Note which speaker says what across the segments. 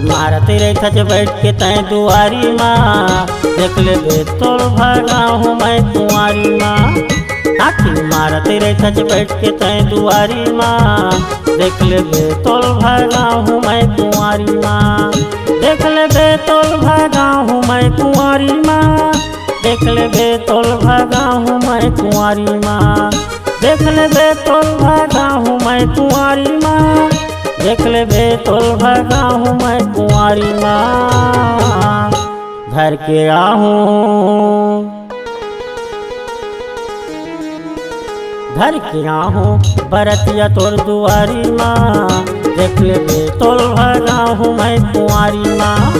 Speaker 1: मारते रही थच बैठ के तय दुआरी माँ, देख ले बे तोड़ भागा हूँ मैं कुंवारी माँ। आखिर मारते रही थच बैठ के तय दुआरी माँ, देख ले बे तोड़ भागा हूँ मैं कुंवारी माँ। देख ले बे तोड़ भागा हूँ मैं कुंवारी माँ, देख ले बे तोड़ भागा हूँ मैं कुंवारी माँ। देख ले बे तोड़ भागा हूँ मैं कुंवारी माँ, देख ले बे तोल भागा हूँ मैं कुंवारी माँ। धर के आहूँ धर के आहूँ बरतिया तोर दुआरी माँ, देख ले बे तोल भागा हूँ मैं कुंवारी माँ।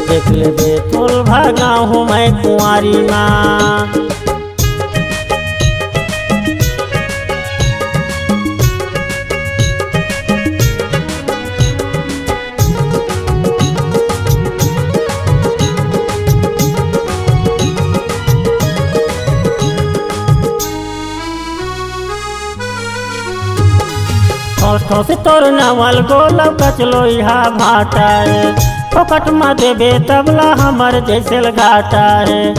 Speaker 1: देख ले बे तोल भागा हूँ मैं कुंवारी माँ। ठोस से तोर नवल गोलब कचलो यहाँ भाटा है, फोकट में देबे तबला हमर जैसे घाटा है।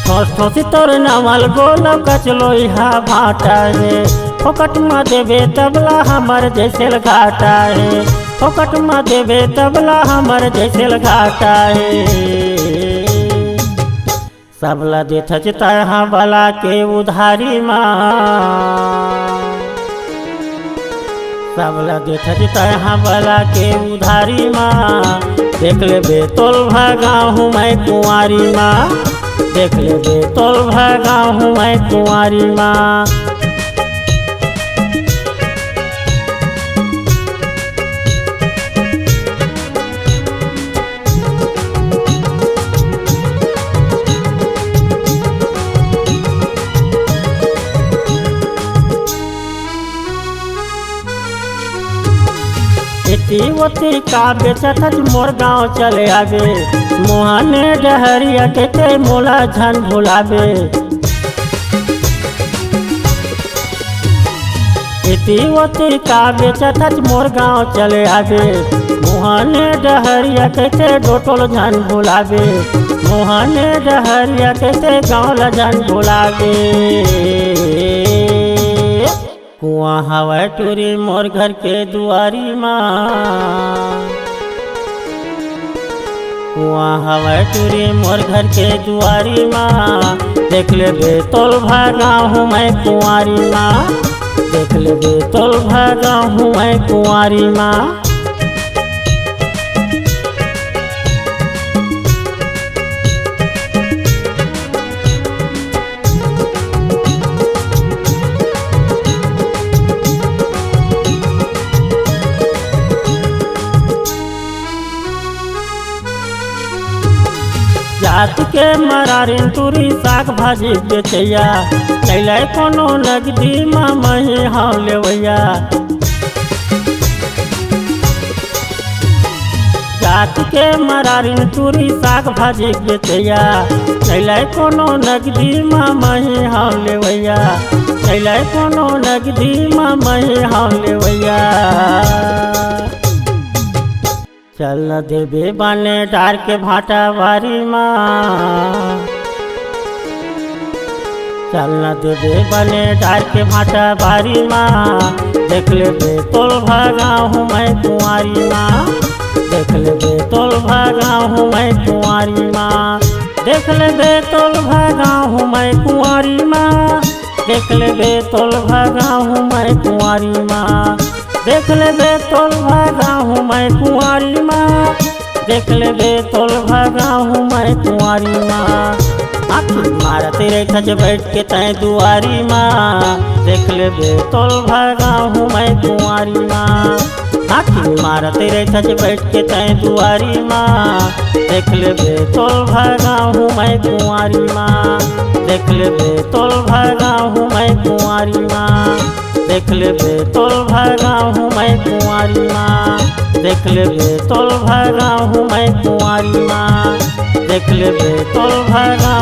Speaker 1: ठोस से तोर नवल गोलब कचलो यहाँ भाटा है, फोकट में देबे तबला हमर जैसे घाटा है। फोकट में देबे तबला हमर जैसे घाटा है। सबला देथ यहाँ बला के उधारी माँ, सबला देथ यहाँ बला के उधारी माँ। देख ले बे तोल भागा हूँ मैं कुंवारी माँ, देख ले बे तोल भागा हूँ मैं कुंवारी माँ। इति का बेचत मोर गाँव चले आगे, मोहने डहरिया के मोला झन भुलावे। इति का बेचत मोर गाँव चले आगे, मोहने डहरिया के डोटोल झन भुलावे। मोहने डहरिया के गाँव झन भुलावे। कुआं हवा टूरी मोर घर के दुआरी माँ, कुआं हवा टूरी मोर घर के दुआरी माँ। देख ले बे तोल भागा हूँ मैं कुंवारी माँ, देख ले बे तोल भागा हूँ मैं कुंवारी माँ। जात के मरारिन टूरी साग भाजी बेचैया, चैले कोनो नगदी माँ मही हाँ लेवैया। जात के मरारिन टूरी साग भाजी बेचैया, चैले कोनो नगदी माँ मही हाँ लेवैया। चैले कोनो नगदी माँ मही हाँ लेवैया। चल न देबे बाने डार के भाटा बारी माँ, चल न देबे बाने डार के भाटा बारी माँ। देख ले बे तोल भागा हूँ मैं कुंवारी माँ, देख ले बे तोल भागा हूँ मैं कुंवारी माँ। देख ले बे तोल भागा हूँ मैं कुंवारी माँ, देख ले बे तोल भागा हूँ मैं कुंवारी माँ। देख ले बे तोल भागा हूँ मैं कुंवारी माँ, देख ले बे तोल भागा हूँ मैं कुंवारी माँ। आखिर मारते रही थच बैठ के तय दुआरी माँ, देख ले बे तोल भागा हूँ मैं कुंवारी माँ। आखी मारते रही सच बैठ के तय दुआरी माँ। देख ले बेतौल भागा हूँ मैं कुंवारी माँ। देख ले बेतौल भागा हूँ मैं कुंवारी माँ। देख ले बेतौल भागा हूँ मैं कुंवारी माँ। देख ले बेतौल भागा हूँ मैं कुंवारी माँ। देख ले बेतौल भागा